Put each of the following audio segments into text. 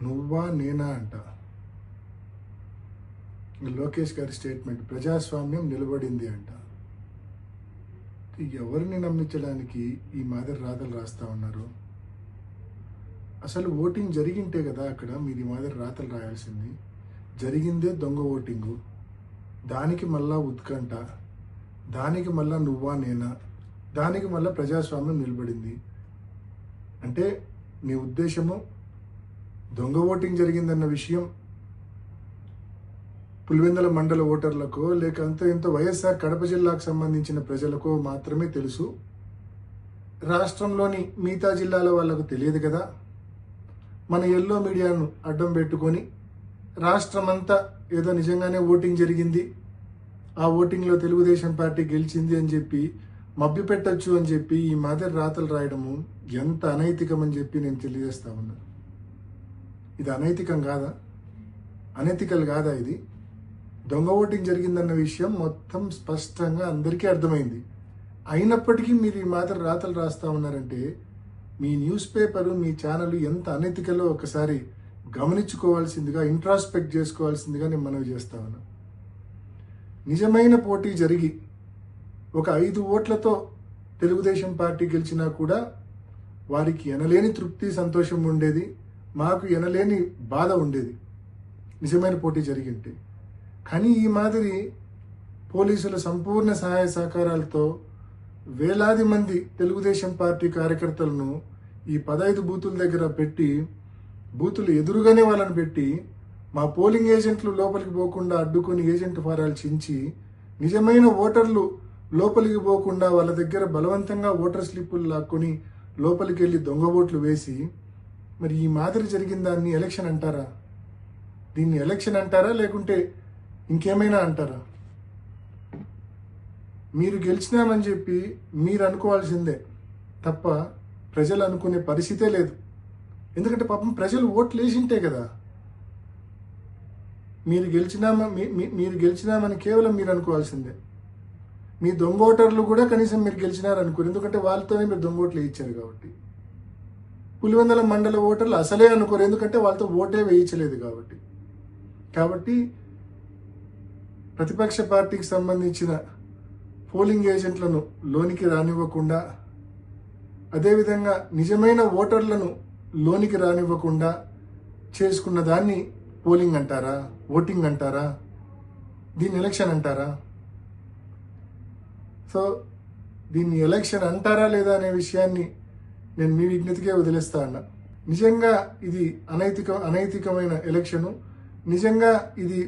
నువ్వా నేనా అంట. లోకేష్ గారి స్టేట్మెంట్, ప్రజాస్వామ్యం నిలబడింది అంట. ఎవరిని నమ్మించడానికి ఈ మాదిరి రాతలు రాస్తా ఉన్నారు? అసలు ఓటింగ్ జరిగింటే కదా అక్కడ మీరు ఈ మాదిరి రాతలు రాయాల్సింది. జరిగిందే దొంగ ఓటింగు, దానికి మళ్ళా ఉత్కంఠ, దానికి మళ్ళా నువ్వా నేనా, దానికి మళ్ళా ప్రజాస్వామ్యం నిలబడింది అంటే మీ ఉద్దేశము దొంగ ఓటింగ్ జరిగిందన్న విషయం పులివెందుల మండల ఓటర్లకో లేక ఎంతో వైఎస్ఆర్ కడప జిల్లాకు సంబంధించిన ప్రజలకో మాత్రమే తెలుసు. రాష్ట్రంలోని మిగతా జిల్లాల వాళ్ళకు తెలియదు కదా. మన ఎల్లో మీడియాను అడ్డం పెట్టుకొని రాష్ట్రమంతా ఏదో నిజంగానే ఓటింగ్ జరిగింది, ఆ ఓటింగ్లో తెలుగుదేశం పార్టీ గెలిచింది అని చెప్పి మభ్యపెట్టచ్చు అని చెప్పి ఈ మాదిరి రాతలు రాయడము ఎంత అనైతికం అని చెప్పి నేను తెలియజేస్తా ఉన్నా. ఇది అనైతికం కాదా? అనైతికల్ కాదా? ఇది దొంగ ఓటింగ్ జరిగిందన్న విషయం మొత్తం స్పష్టంగా అందరికీ అర్థమైంది. అయినప్పటికీ మీరు ఈ మాదిరి రాతలు రాస్తా ఉన్నారంటే మీ న్యూస్ పేపరు, మీ ఛానల్ ఎంత అనైతికలో ఒకసారి గమనించుకోవాల్సిందిగా, ఇంట్రాస్పెక్ట్ చేసుకోవాల్సిందిగా నేను మనవి చేస్తా ఉన్నా. నిజమైన పోటీ జరిగి ఒక 5 ఓట్లతో తెలుగుదేశం పార్టీ గెలిచినా కూడా వారికి ఎనలేని తృప్తి, సంతోషం ఉండేది, మాకు ఎనలేని బాధ ఉండేది నిజమైన పోటీ జరిగింటే. కానీ ఈ మాదిరి పోలీసుల సంపూర్ణ సహాయ సహకారాలతో వేలాది మంది తెలుగుదేశం పార్టీ కార్యకర్తలను ఈ 15 బూతుల దగ్గర పెట్టి, బూతులు ఎదురుగానే వాళ్ళని పెట్టి, మా పోలింగ్ ఏజెంట్లు లోపలికి పోకుండా అడ్డుకొని ఏజెంట్ ఫారాలు చించి, నిజమైన ఓటర్లు లోపలికి పోకుండా వాళ్ళ దగ్గర బలవంతంగా ఓటర్ స్లిప్పులు లాక్కొని లోపలికి వెళ్ళి దొంగ ఓట్లు వేసి, మరి ఈ మాదిరి జరిగిన దాన్ని ఎలక్షన్ అంటారా? దీన్ని ఎలక్షన్ అంటారా లేకుంటే ఇంకేమైనా అంటారా? మీరు గెలిచినామని చెప్పి మీరు అనుకోవాల్సిందే తప్ప ప్రజలు అనుకునే పరిస్థితే లేదు. ఎందుకంటే పాపం ప్రజలు ఓట్లు వేసింటే కదా మీరు గెలిచినామని కేవలం మీరు అనుకోవాల్సిందే. మీ దొంగ ఓటర్లు కూడా కనీసం మీరు గెలిచినారనుకోరు, ఎందుకంటే వాళ్ళతోనే మీరు దొంగ ఓట్లు వేయించారు కాబట్టి. పులివెందుల మండల ఓటర్లు అసలే అనుకోరు, ఎందుకంటే వాళ్ళతో ఓటే వేయించలేదు కాబట్టి ప్రతిపక్ష పార్టీకి సంబంధించిన పోలింగ్ ఏజెంట్లను లోనికి రానివ్వకుండా, అదేవిధంగా నిజమైన ఓటర్లను లోనికి రానివ్వకుండా చేసుకున్న దాన్ని పోలింగ్ అంటారా? ఓటింగ్ అంటారా? దీన్ని ఎలక్షన్ అంటారా? సో దీన్ని ఎలక్షన్ అంటారా లేదా అనే విషయాన్ని నేను మీ విజ్ఞతకే వదిలేస్తా అన్నా. నిజంగా ఇది అనైతికమైన ఎలక్షను. నిజంగా ఇది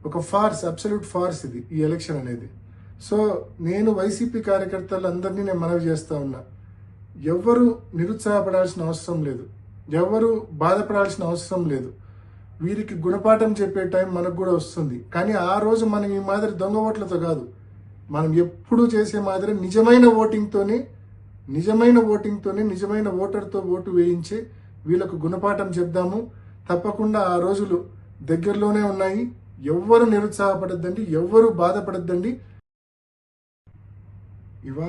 ఒక ఫార్స్, అబ్సల్యూట్ ఫార్స్ ఇది ఈ ఎలక్షన్ అనేది. సో నేను వైసీపీ కార్యకర్తలందరినీ నేను మనవి చేస్తా ఉన్నా, ఎవ్వరూ నిరుత్సాహపడాల్సిన అవసరం లేదు, ఎవ్వరూ బాధపడాల్సిన అవసరం లేదు. వీరికి గుణపాఠం చెప్పే టైం మనకు కూడా వస్తుంది. కానీ ఆ రోజు మనం ఈ మాదిరి దొంగ ఓట్లతో కాదు, మనం ఎప్పుడూ చేసే మాదిరి నిజమైన ఓటింగ్తోనే నిజమైన ఓటర్తో ఓటు వేయించి వీళ్ళకు గుణపాఠం చెప్దాము. తప్పకుండా ఆ రోజులు దగ్గరలోనే ఉన్నాయి. ఎవ్వరు నిరుత్సాహపడద్దండి, ఎవ్వరు బాధపడద్దండి. ఇవాళ